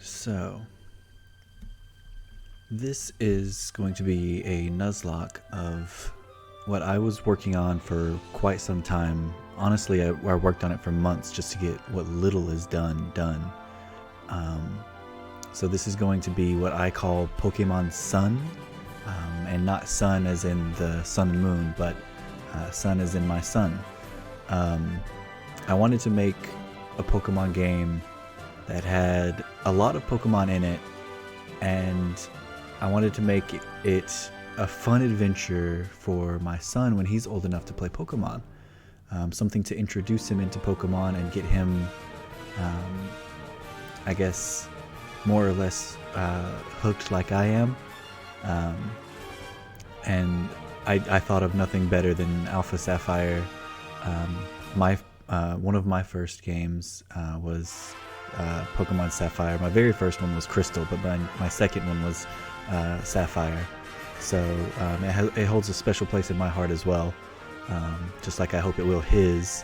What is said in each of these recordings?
So, this is going to be a nuzlocke of what I was working on for quite some time. Honestly, I worked on it for months just to get what little is done. So this is going to be what I call Pokemon Sun, and not sun as in the sun and moon, but sun as in my son. I wanted to make a Pokemon game that had a lot of Pokemon in it, and I wanted to make it a fun adventure for my son when he's old enough to play Pokemon. Something to introduce him into Pokemon and get him, I guess, more or less hooked like I am. And I thought of nothing better than Alpha Sapphire. One of my first games was Pokemon Sapphire. My very first one was Crystal, but my second one was Sapphire. So it holds a special place in my heart as well, just like I hope it will his.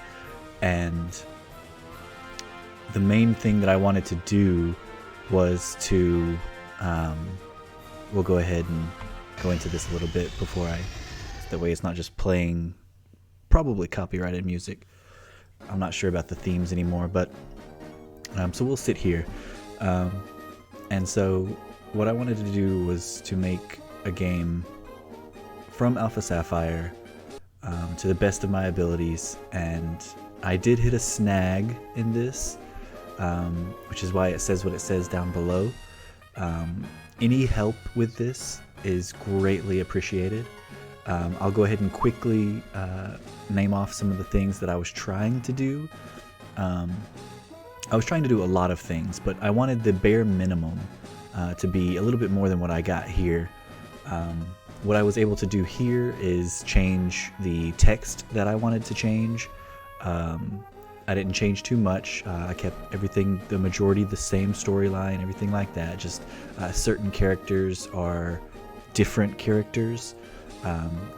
And the main thing that I wanted to do was to, we'll go ahead and go into this a little bit before that way it's not just playing probably copyrighted music. I'm not sure about the themes anymore, but so we'll sit here. And so what I wanted to do was to make a game from Alpha Sapphire to the best of my abilities, and I did hit a snag in this, which is why it says what it says down below. Any help with this is greatly appreciated. I'll go ahead and quickly name off some of the things that I was trying to do. I was trying to do a lot of things, but I wanted the bare minimum to be a little bit more than what I got here. What I was able to do here is change the text that I wanted to change. I didn't change too much. I kept everything, the majority, the same storyline, everything like that. Just certain characters are different characters.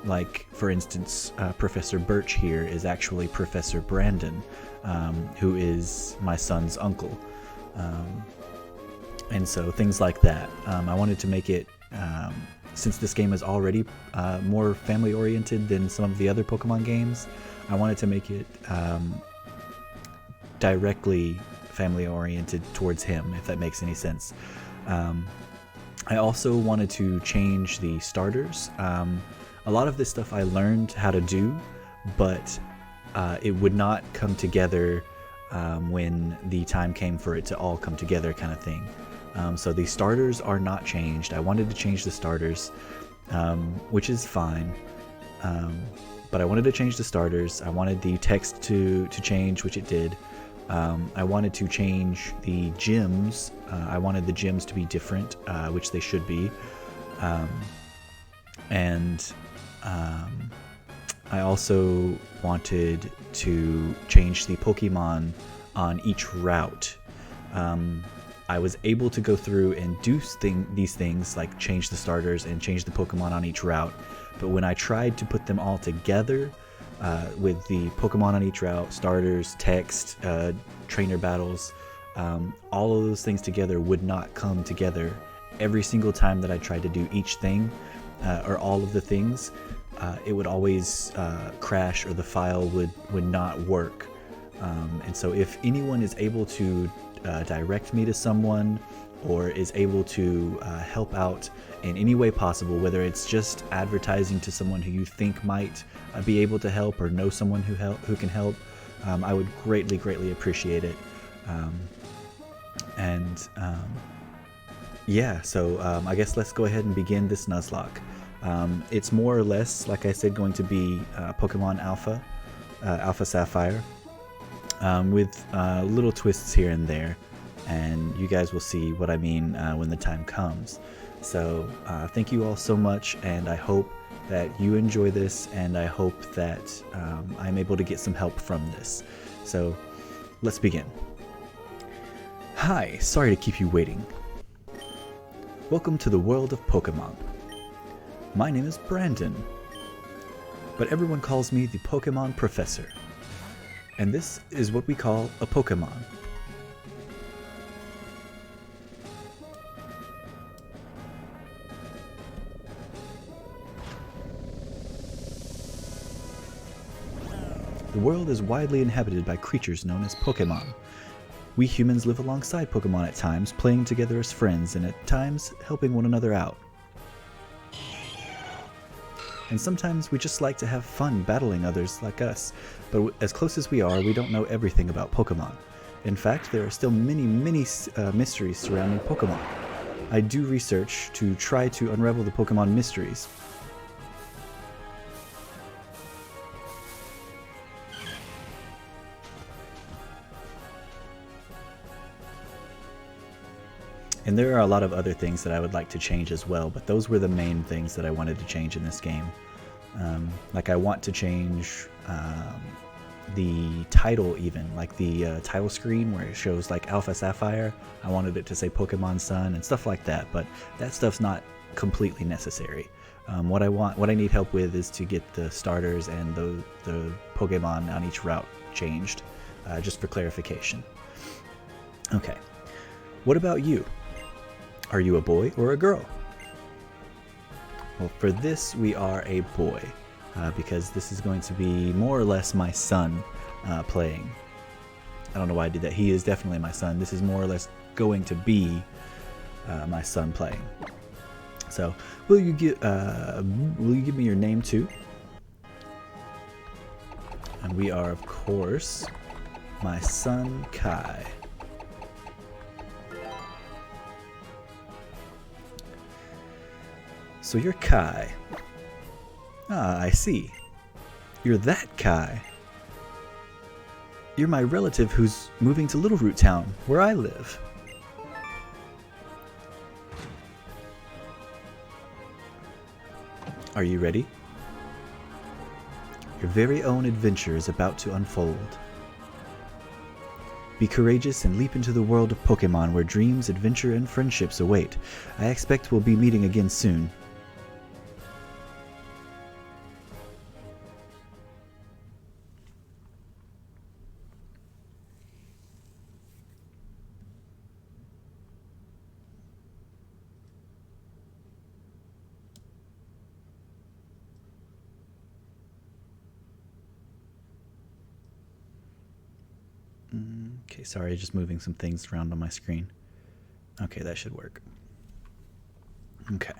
Like, for instance, Professor Birch here is actually Professor Brandon, who is my son's uncle. And so things like that. I wanted to make it, since this game is already more family-oriented than some of the other Pokemon games, I wanted to make it directly family-oriented towards him, if that makes any sense. I also wanted to change the starters. A lot of this stuff I learned how to do, but it would not come together when the time came for it to all come together, kind of thing. So the starters are not changed. I wanted to change the starters, which is fine. But I wanted to change the starters. I wanted the text to change, which it did. I wanted to change the gyms. I wanted the gyms to be different, which they should be. And I also wanted to change the Pokemon on each route. I was able to go through and do these things, like change the starters and change the Pokemon on each route. But when I tried to put them all together, with the Pokemon on each route, starters, text, trainer battles, all of those things together would not come together. Every single time that I tried to do each thing, or all of the things, it would always crash, or the file would not work. And so if anyone is able to direct me to someone, or is able to help out in any way possible, whether it's just advertising to someone who you think might be able to help, or know someone who can help, I would greatly appreciate it. Yeah, so I guess let's go ahead and begin this nuzlocke. It's more or less, like I said, going to be Pokemon Alpha Sapphire, with little twists here and there, and you guys will see what I mean when the time comes. So thank you all so much, and I hope that you enjoy this, and I hope that I'm able to get some help from this. So let's begin. Hi, sorry to keep you waiting. Welcome to the world of Pokemon. My name is Brandon, but everyone calls me the Pokemon Professor. And this is what we call a Pokemon. The world is widely inhabited by creatures known as Pokemon. We humans live alongside Pokemon at times, playing together as friends, and at times helping one another out. And sometimes we just like to have fun battling others like us, but as close as we are, we don't know everything about Pokemon. In fact, there are still many mysteries surrounding Pokemon. I do research to try to unravel the Pokemon mysteries. And there are a lot of other things that I would like to change as well, but those were the main things that I wanted to change in this game. Like I want to change the title even, like the title screen where it shows like Alpha Sapphire. I wanted it to say Pokemon Sun and stuff like that, but that stuff's not completely necessary. What I need help with is to get the starters and the Pokemon on each route changed, just for clarification. Okay, what about you? Are you a boy or a girl? Well, for this we are a boy, because this is going to be more or less my son playing. I don't know why I did that. He is definitely my son. This is more or less going to be my son playing. So, will you give me your name too? And we are, of course, my son Kai. So you're Kai. Ah, I see. You're that Kai. You're my relative who's moving to Little Root Town, where I live. Are you ready? Your very own adventure is about to unfold. Be courageous and leap into the world of Pokemon where dreams, adventure, and friendships await. I expect we'll be meeting again soon. Okay, sorry, just moving some things around on my screen. Okay, that should work. Okay.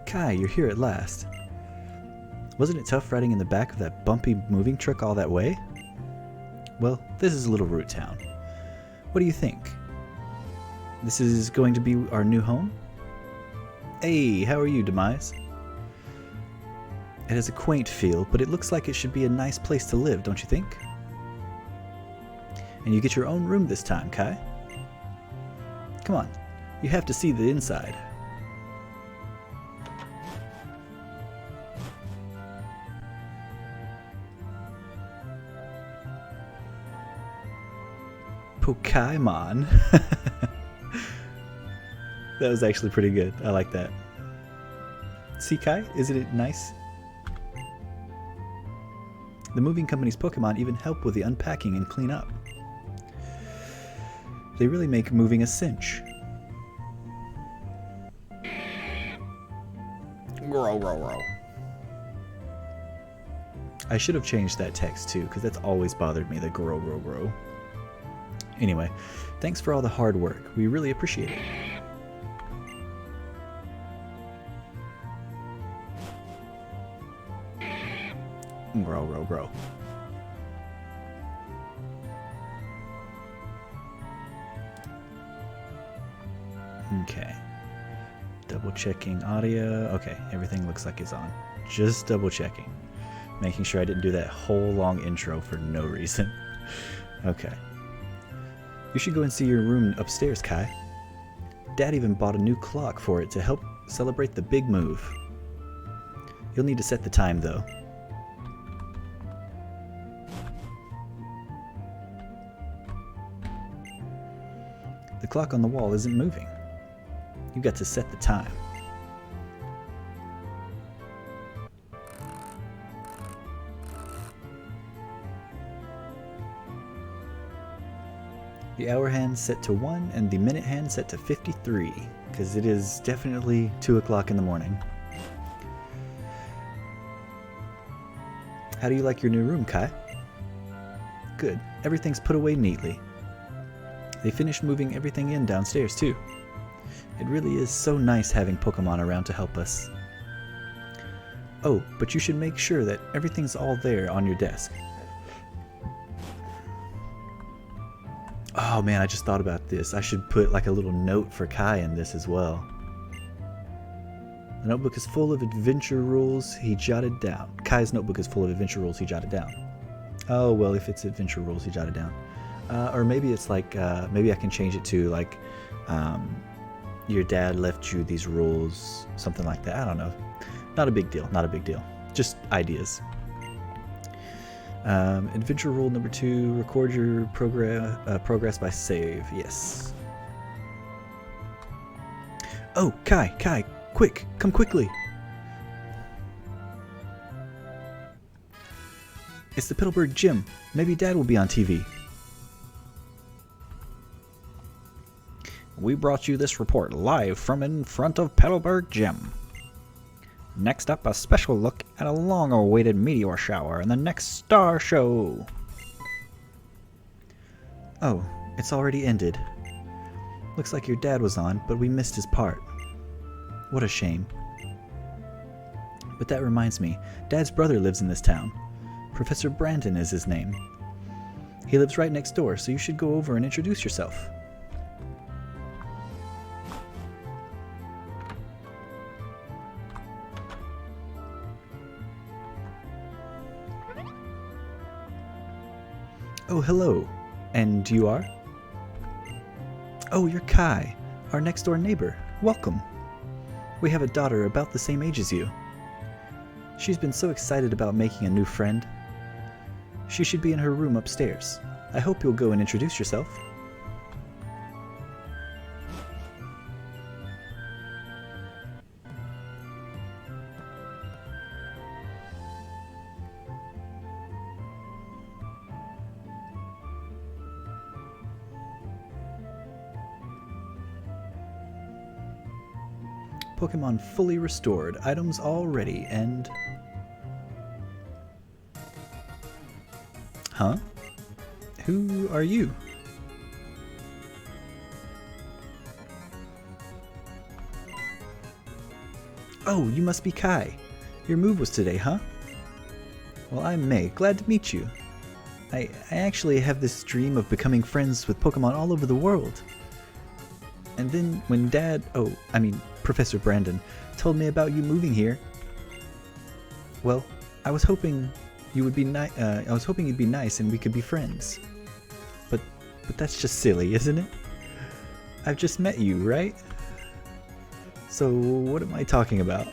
Kai, you're here at last. Wasn't it tough riding in the back of that bumpy moving truck all that way? Well, this is Little Root Town. What do you think? This is going to be our new home? Hey, how are you, Demise? It has a quaint feel, but it looks like it should be a nice place to live, don't you think? And you get your own room this time, Kai. Come on, you have to see the inside. Pokemon. That was actually pretty good. I like that. See, Kai? Isn't it nice? The moving company's Pokemon even help with the unpacking and clean up. They really make moving a cinch. Grow, grow, grow. I should have changed that text too, because that's always bothered me, the grow, grow, grow. Anyway, thanks for all the hard work. We really appreciate it. Grow, grow, grow. Okay. Double checking audio. Okay, everything looks like it's on. Just double checking. Making sure I didn't do that whole long intro for no reason. Okay. You should go and see your room upstairs, Kai. Dad even bought a new clock for it to help celebrate the big move. You'll need to set the time, though. The clock on the wall isn't moving. You got to set the time. The hour hand set to 1 and the minute hand set to 53, because it is definitely 2 o'clock in the morning. How do you like your new room, Kai? Good. Everything's put away neatly. They finished moving everything in downstairs, too. It really is so nice having Pokemon around to help us. Oh, but you should make sure that everything's all there on your desk. Oh man, I just thought about this. I should put like a little note for Kai in this as well. The notebook is full of adventure rules he jotted down. Kai's notebook is full of adventure rules he jotted down. Oh, well, if it's adventure rules he jotted down. Or maybe it's like, maybe I can change it to like, your dad left you these rules, something like that. I don't know. Not a big deal, not a big deal. Just ideas. Adventure rule number 2, record your progress by save. Yes. Oh, Kai, quick, come quickly. It's the Petalburg Gym. Maybe Dad will be on TV. We brought you this report live from in front of Petalburg Gym. Next up, a special look at a long-awaited meteor shower and the next star show. Oh, it's already ended. Looks like your dad was on, but we missed his part. What a shame. But that reminds me, Dad's brother lives in this town. Professor Brandon is his name. He lives right next door, so you should go over and introduce yourself. Oh, hello. And you are? Oh, you're Kai, our next door neighbor. Welcome. We have a daughter about the same age as you. She's been so excited about making a new friend. She should be in her room upstairs. I hope you'll go and introduce yourself. Pokemon fully restored, items all ready, and... Huh? Who are you? Oh, you must be Kai. Your move was today, huh? Well, I'm May. Glad to meet you. I actually have this dream of becoming friends with Pokemon all over the world. And then when Professor Brandon told me about you moving here, well, I was hoping you would be I was hoping you'd be nice and we could be friends. But that's just silly, isn't it? I've just met you, right? So what am I talking about?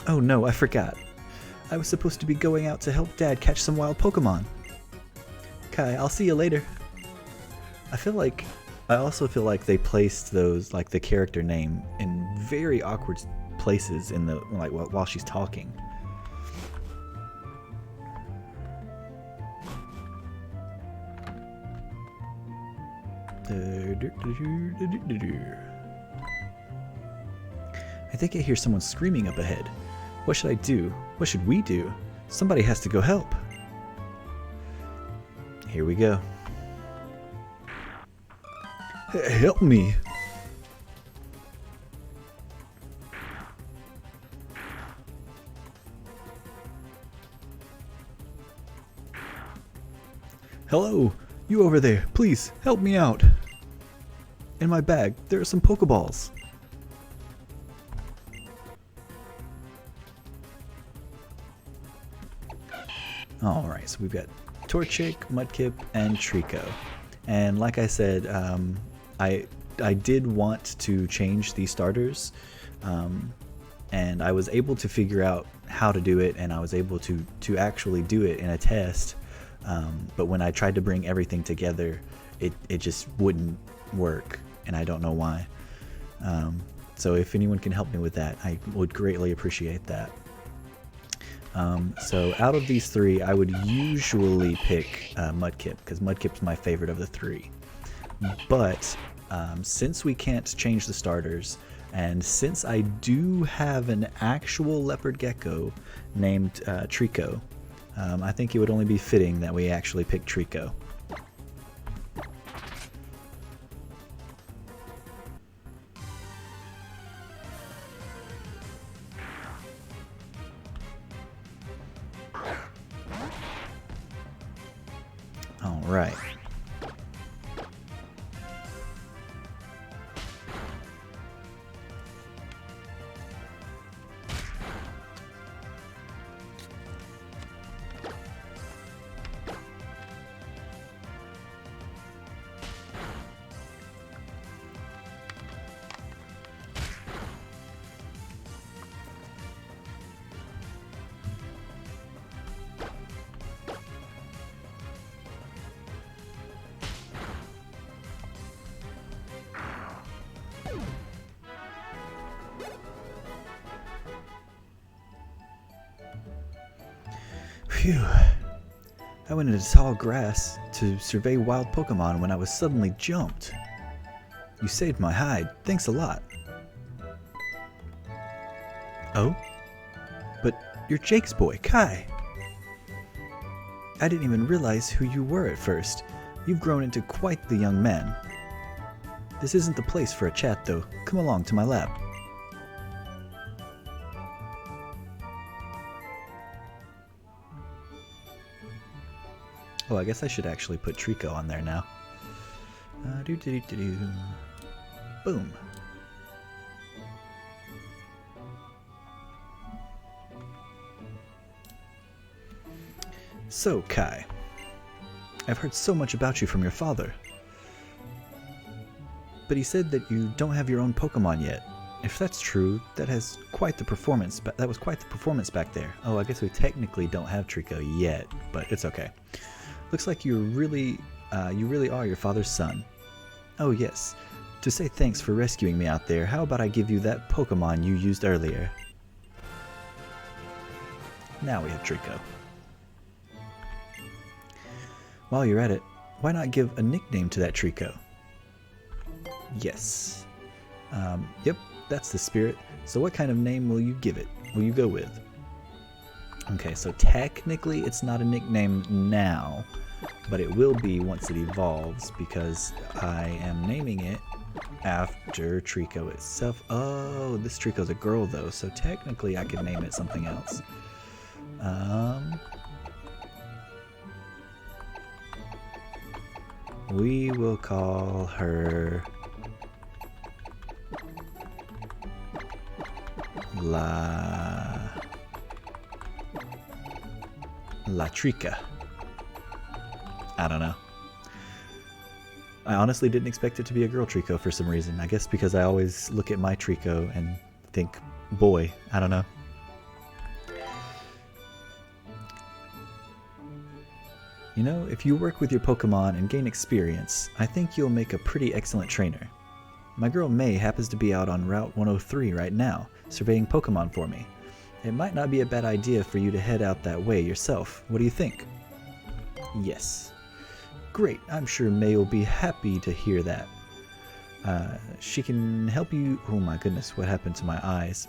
Oh no, I forgot. I was supposed to be going out to help Dad catch some wild Pokemon. Kai, I'll see you later. I also feel like they placed those, like the character name, in very awkward places in the, like, while she's talking. I think I hear someone screaming up ahead. What should I do? What should we do? Somebody has to go help. Here we go. Help me! Hello! You over there, please help me out! In my bag, there are some Pokeballs. Alright, so we've got Torchic, Mudkip, and Trico. And like I said, I did want to change the starters, and I was able to figure out how to do it, and I was able to actually do it in a test But when I tried to bring everything together, it just wouldn't work, and I don't know why. So if anyone can help me with that, I would greatly appreciate that. So out of these three, I would usually pick Mudkip, because Mudkip's my favorite of the three. But since we can't change the starters, and since I do have an actual leopard gecko named Trico, I think it would only be fitting that we actually pick Trico. All right. Phew. I went into tall grass to survey wild Pokemon when I was suddenly jumped. You saved my hide. Thanks a lot. Oh? But you're Jake's boy, Kai. I didn't even realize who you were at first. You've grown into quite the young man. This isn't the place for a chat, though. Come along to my lab. Oh, I guess I should actually put Trico on there now. Boom. So, Kai, I've heard so much about you from your father. But he said that you don't have your own Pokemon yet. If that's true, that was quite the performance back there. Oh, I guess we technically don't have Trico yet, but it's okay. Looks like you really are your father's son. Oh yes. To say thanks for rescuing me out there, how about I give you that Pokemon you used earlier? Now we have Trico. While you're at it, why not give a nickname to that Trico? Yes. Yep, that's the spirit. So what kind of name will you give it? Will you go with? Okay, so technically it's not a nickname now, but it will be once it evolves because I am naming it after Trico itself. Oh, this Trico's a girl though, so technically I could name it something else. We will call her La Trica. I don't know. I honestly didn't expect it to be a girl Trico for some reason. I guess because I always look at my Trico and think boy. I don't know. You know, if you work with your Pokemon and gain experience, I think you'll make a pretty excellent trainer. My girl May happens to be out on Route 103 right now, surveying Pokemon for me. It might not be a bad idea for you to head out that way yourself. What do you think? Yes. Great, I'm sure May will be happy to hear that. She can help you... Oh my goodness, what happened to my eyes?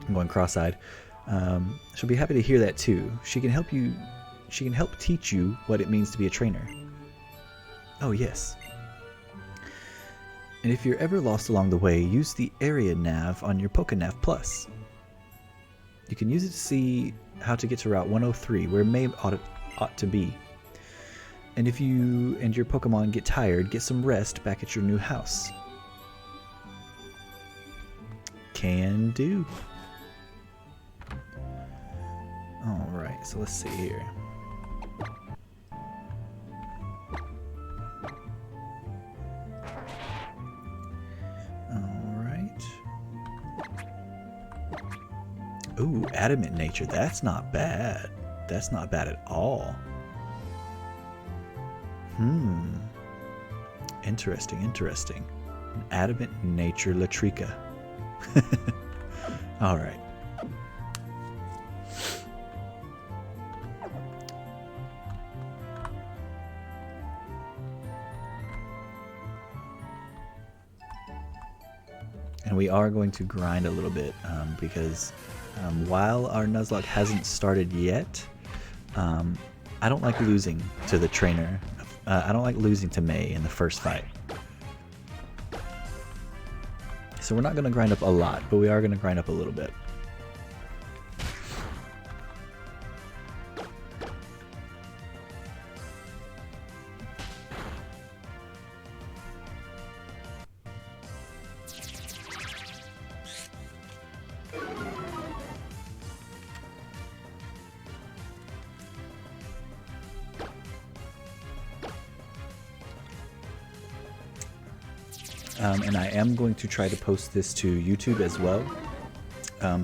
I'm going cross-eyed. She'll be happy to hear that too. She can help teach you what it means to be a trainer. Oh yes. And if you're ever lost along the way, use the area nav on your PokeNav Plus. You can use it to see how to get to Route 103, where May ought to be. And if you and your Pokemon get tired, get some rest back at your new house. Can do. Alright, so let's see here. Ooh, adamant nature. That's not bad. That's not bad at all. Interesting, interesting. An adamant nature Latrica. Alright. And we are going to grind a little bit because while our nuzlocke hasn't started yet, I don't like losing to the trainer. I don't like losing to May in the first fight. So we're not going to grind up a lot, but we are going to grind up a little bit. And I am going to try to post this to YouTube as well.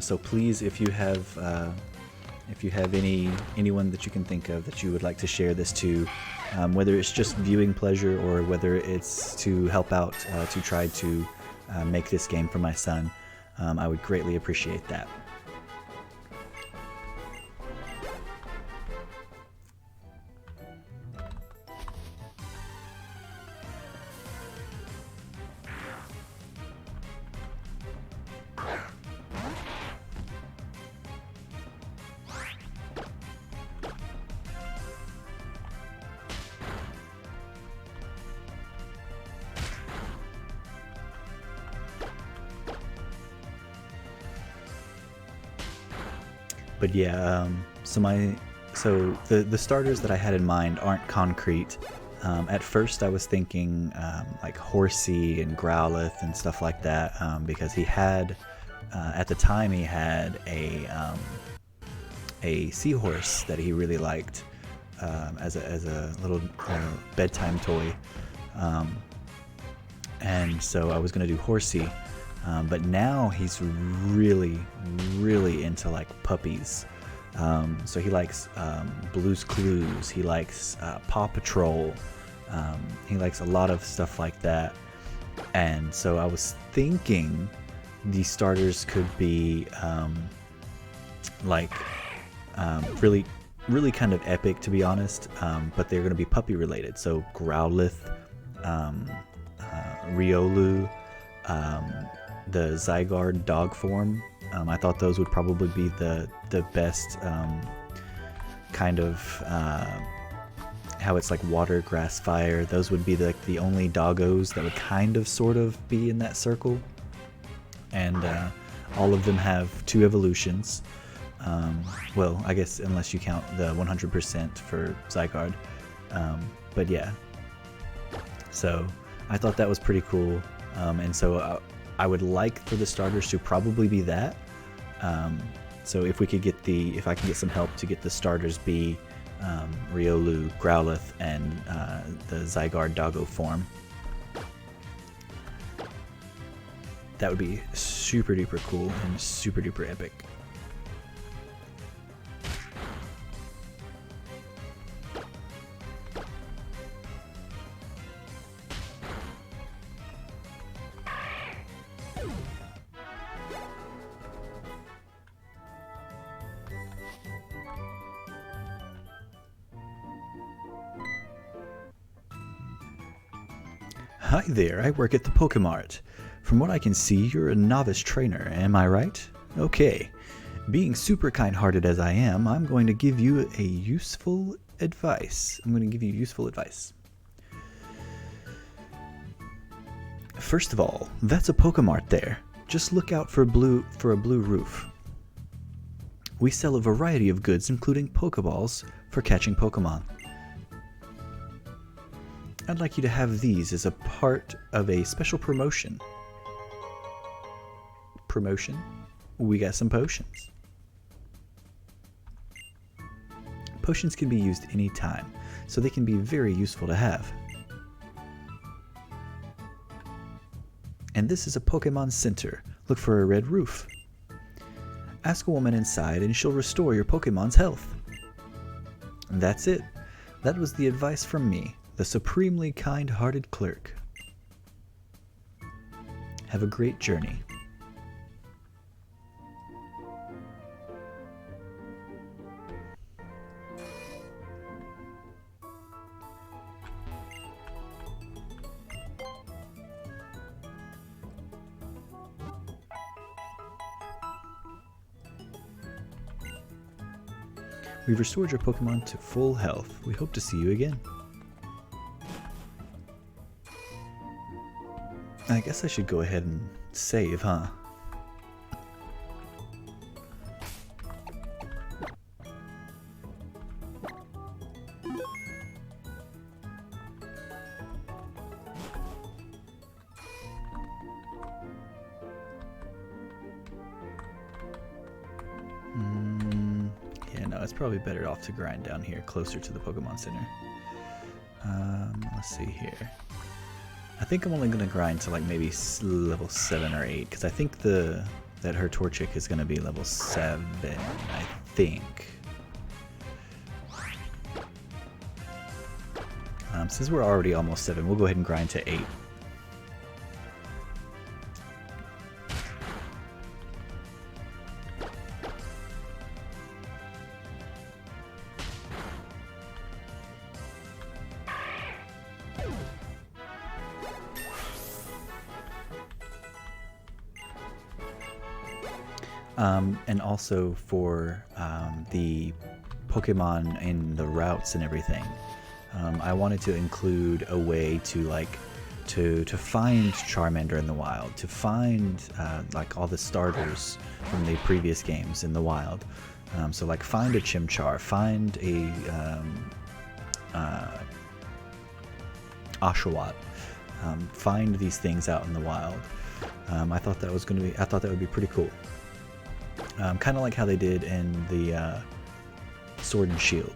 So please, if you have anyone that you can think of that you would like to share this to, whether it's just viewing pleasure or whether it's to help out to try to make this game for my son, I would greatly appreciate that. But yeah, so the starters that I had in mind aren't concrete. At first I was thinking like Horsey and Growlithe and stuff like that, because he had, at the time he had a seahorse that he really liked as a little bedtime toy. And so I was going to do Horsey. But now he's really into like puppies. So he likes Blue's Clues, he likes Paw Patrol, he likes a lot of stuff like that. And so I was thinking these starters could be like really kind of epic, to be honest, but they're going to be puppy related. So Growlithe, Riolu, the Zygarde dog form. I thought those would probably be the best kind of how it's like water, grass, fire. Those would be the only doggos that would kind of sort of be in that circle. And all of them have 2 evolutions. Well, I guess unless you count the 100% for Zygarde. But yeah. So I thought that was pretty cool. And so I would like for the starters to probably be that. So if we could get if I can get some help to get the starters be Riolu, Growlithe, and the Zygarde doggo form, that would be super duper cool and super duper epic. Hi there, I work at the Pokemart. From what I can see, you're a novice trainer, am I right? Okay. Being super kind-hearted as I am, I'm going to give you useful advice. First of all, that's a Pokemart there. Just look out for a blue roof. We sell a variety of goods, including Pokeballs, for catching Pokemon. I'd like you to have these as a part of a special promotion. Promotion? We got some potions. Potions can be used anytime, so they can be very useful to have. And this is a Pokemon Center. Look for a red roof. Ask a woman inside and she'll restore your Pokemon's health. And that's it. That was the advice from me. the supremely kind-hearted clerk. Have a great journey. We've restored your Pokemon to full health. We hope to see you again. I guess I should go ahead and save, huh? Yeah, no, it's probably better off to grind down here, closer to the Pokemon Center. Let's see here. I think I'm only going to grind to like maybe level 7 or 8, because I think that her Torchic is going to be level 7, I think. Since we're already almost 7, we'll go ahead and grind to 8. And also for the Pokemon in the routes and everything, I wanted to include a way to to find Charmander in the wild, to find like all the starters from the previous games in the wild. So like find a Chimchar, find a Oshawott, find these things out in the wild. I thought that would be pretty cool. Kind of like how they did in the Sword and Shield.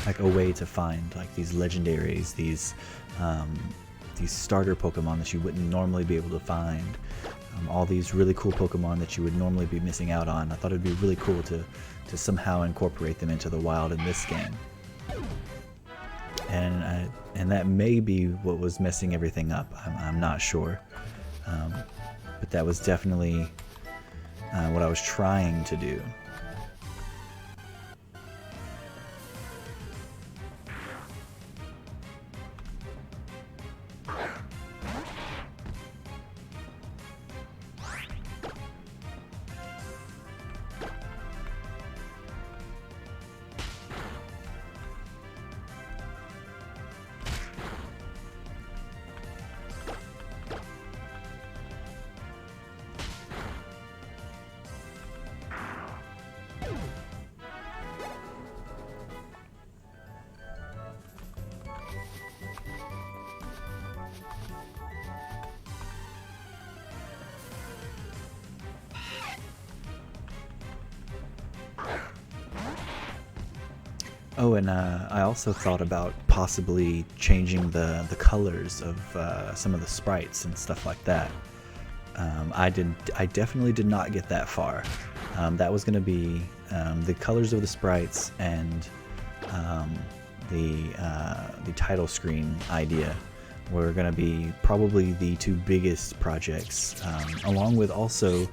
Like a way to find like these legendaries, these starter Pokemon that you wouldn't normally be able to find. All these really cool Pokemon that you would normally be missing out on. I thought it'd be really cool to somehow incorporate them into the wild in this game. And that may be what was messing everything up. I'm not sure. But that was definitely what I was trying to do. Oh, and I also thought about possibly changing the colors of some of the sprites and stuff like that. I definitely did not get that far. That was going to be the colors of the sprites and the title screen idea were going to be probably the two biggest projects, along with also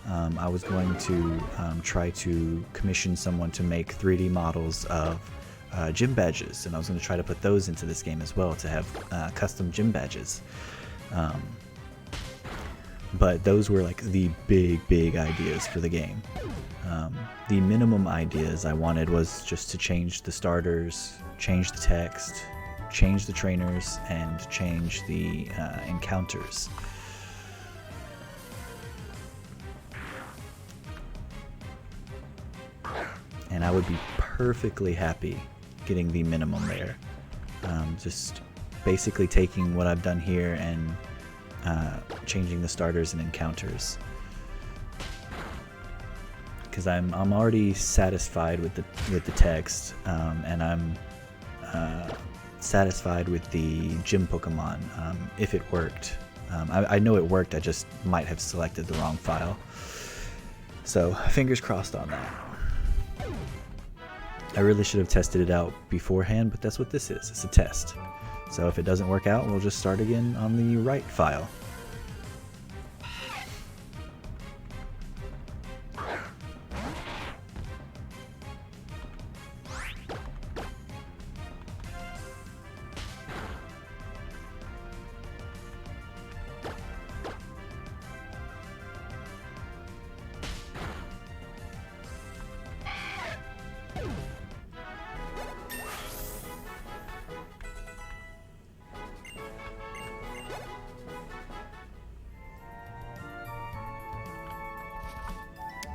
I was going to try to commission someone to make 3D models of gym badges, and I was going to try to put those into this game as well to have custom gym badges. But those were like the big ideas for the game. The minimum ideas I wanted was just to change the starters, change the text, change the trainers, and change the encounters. And I would be perfectly happy getting the minimum there. Just basically taking what I've done here and changing the starters and encounters. Because I'm already satisfied with the text, and I'm satisfied with the gym Pokemon. If it worked, I know it worked. I just might have selected the wrong file. So fingers crossed on that. I really should have tested it out beforehand, but that's what this is. It's a test. So if it doesn't work out, we'll just start again on the right file.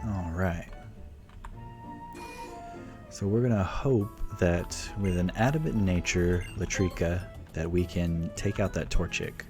Alright. So we're gonna hope that with an adamant nature, Latrika, that we can take out that Torchic.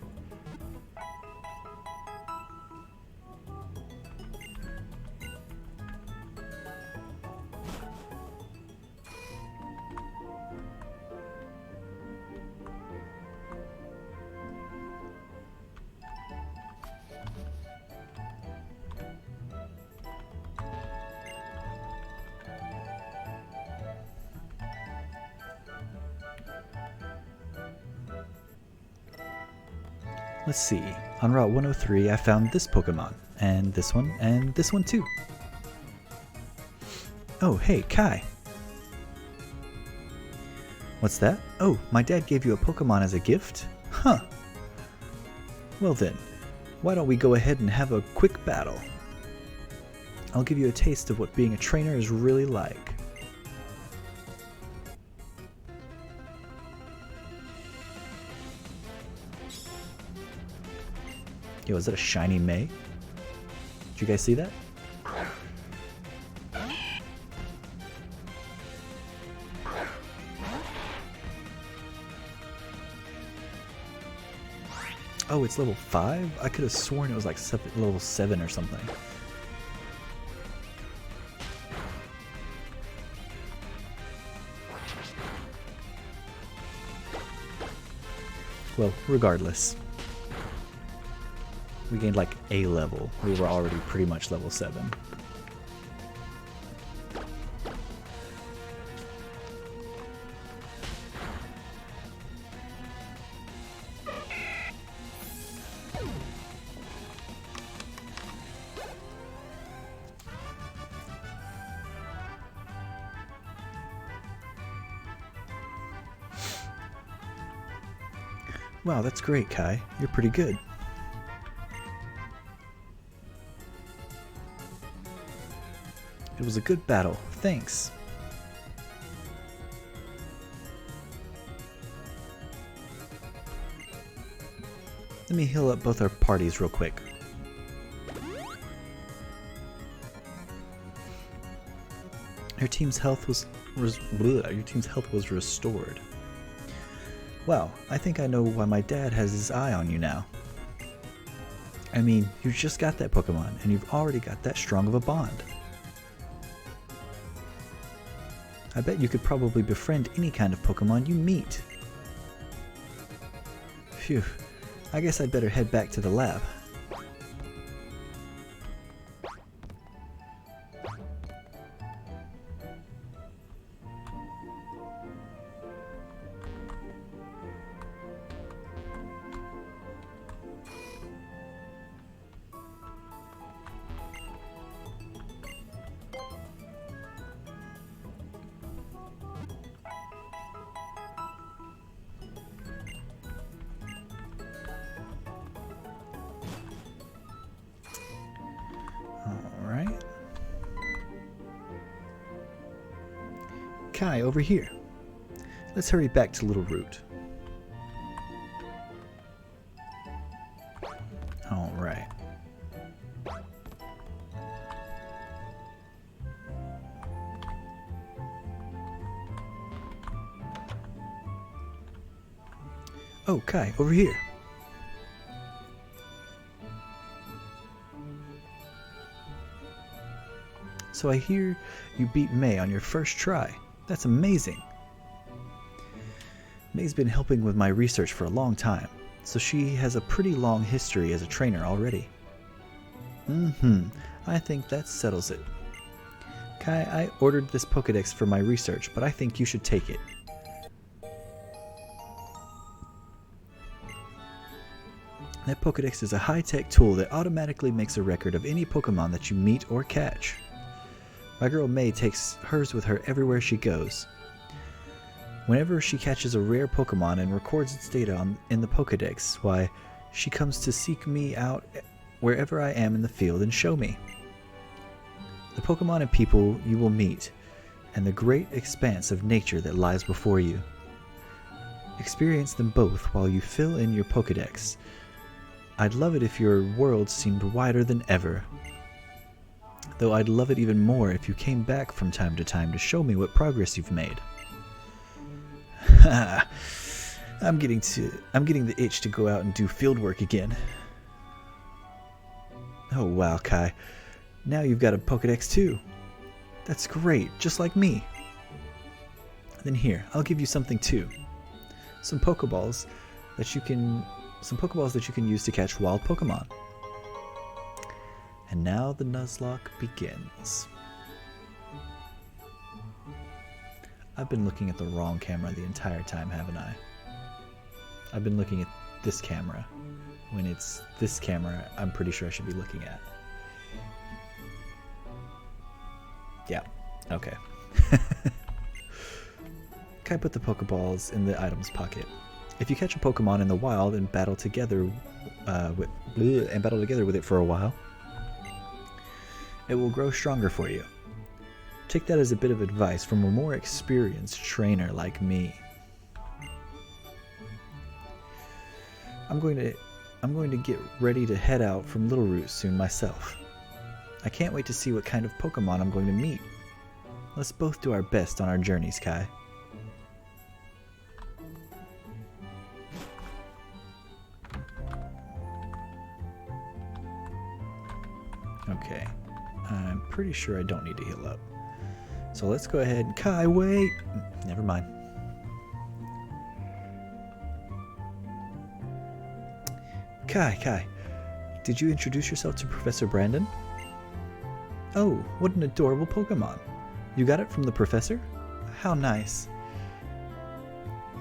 Let's see, on Route 103 I found this Pokemon, and this one too. Oh, hey, Kai. What's that? Oh, my dad gave you a Pokemon as a gift? Huh. Well then, why don't we go ahead and have a quick battle? I'll give you a taste of what being a trainer is really like. Yo, is that a shiny May? Did you guys see that? Oh, it's level 5? I could have sworn it was like level 7 or something. Well, regardless. We gained like a level. We were already pretty much level 7. Wow, that's great, Kai. You're pretty good. It was a good battle. Thanks. Let me heal up both our parties real quick. Your team's health was restored. Wow, I think I know why my dad has his eye on you now. I mean, you just got that Pokemon, and you've already got that strong of a bond. I bet you could probably befriend any kind of Pokemon you meet. Phew, I guess I'd better head back to the lab. Alright. Kai, over here. Let's hurry back to Little Root. Alright. Oh, Kai, over here. So I hear you beat May on your first try. That's amazing. May's been helping with my research for a long time, so she has a pretty long history as a trainer already. I think that settles it. Kai, I ordered this Pokedex for my research, but I think you should take it. That Pokedex is a high-tech tool that automatically makes a record of any Pokemon that you meet or catch. My girl May takes hers with her everywhere she goes. Whenever she catches a rare Pokemon and records its data in the Pokedex, why, she comes to seek me out wherever I am in the field and show me the Pokemon and people you will meet, and the great expanse of nature that lies before you. Experience them both while you fill in your Pokedex. I'd love it if your world seemed wider than ever. Though I'd love it even more if you came back from time to time to show me what progress you've made. I'm getting the itch to go out and do field work again. Oh wow, Kai. Now you've got a Pokedex too. That's great, just like me. Then here, I'll give you something too. Some Pokeballs that you can use to catch wild Pokemon. And now the Nuzlocke begins. I've been looking at the wrong camera the entire time, haven't I? I've been looking at this camera. When it's this camera, I'm pretty sure I should be looking at. Yeah, okay. Kai put the Pokeballs in the items pocket. If you catch a Pokemon in the wild and battle together with it for a while, it will grow stronger for you. Take that as a bit of advice from a more experienced trainer like me. I'm going to get ready to head out from Little Root soon myself. I can't wait to see what kind of Pokemon I'm going to meet. Let's both do our best on our journeys, Kai. Okay, I'm pretty sure I don't need to heal up. So let's go ahead and... Kai, wait! Never mind. Kai, did you introduce yourself to Professor Brandon? Oh, what an adorable Pokemon. You got it from the professor? How nice.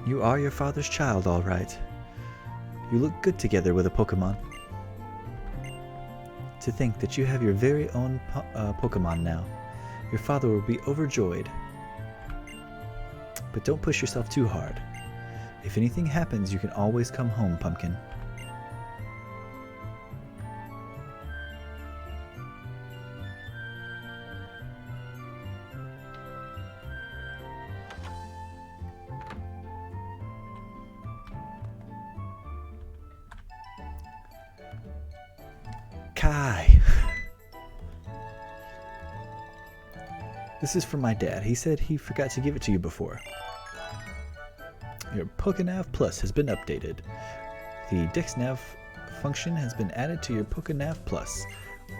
You are your father's child, all right. You look good together with a Pokemon. To think that you have your very own Pokemon now. Your father will be overjoyed. But don't push yourself too hard. If anything happens, you can always come home, Pumpkin. Kai. This is from my dad. He said he forgot to give it to you before. Your Pokenav Plus has been updated. The DexNav function has been added to your Pokenav Plus.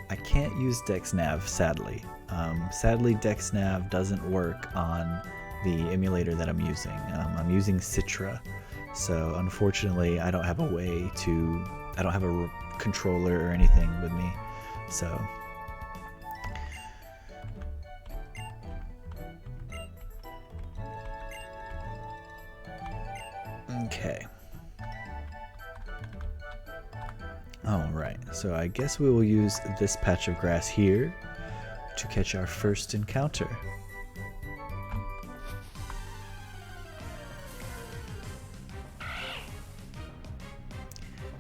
I can't use DexNav, sadly. Sadly, DexNav doesn't work on the emulator that I'm using. I'm using Citra, so unfortunately I don't have a way to... I don't have a controller or anything with me, so... Okay. Alright, so I guess we will use this patch of grass here to catch our first encounter.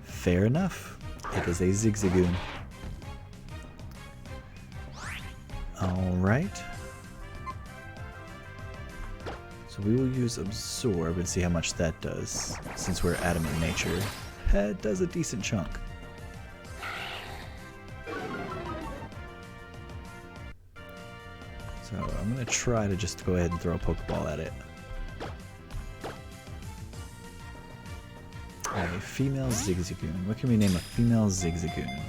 Fair enough. It is a Zigzagoon. Alright. So we will use Absorb and see how much that does, since we're adamant nature. It does a decent chunk. So I'm going to try to just go ahead and throw a Pokeball at it. A female Zigzagoon. What can we name a female Zigzagoon?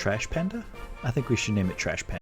Trash Panda? I think we should name it Trash Panda.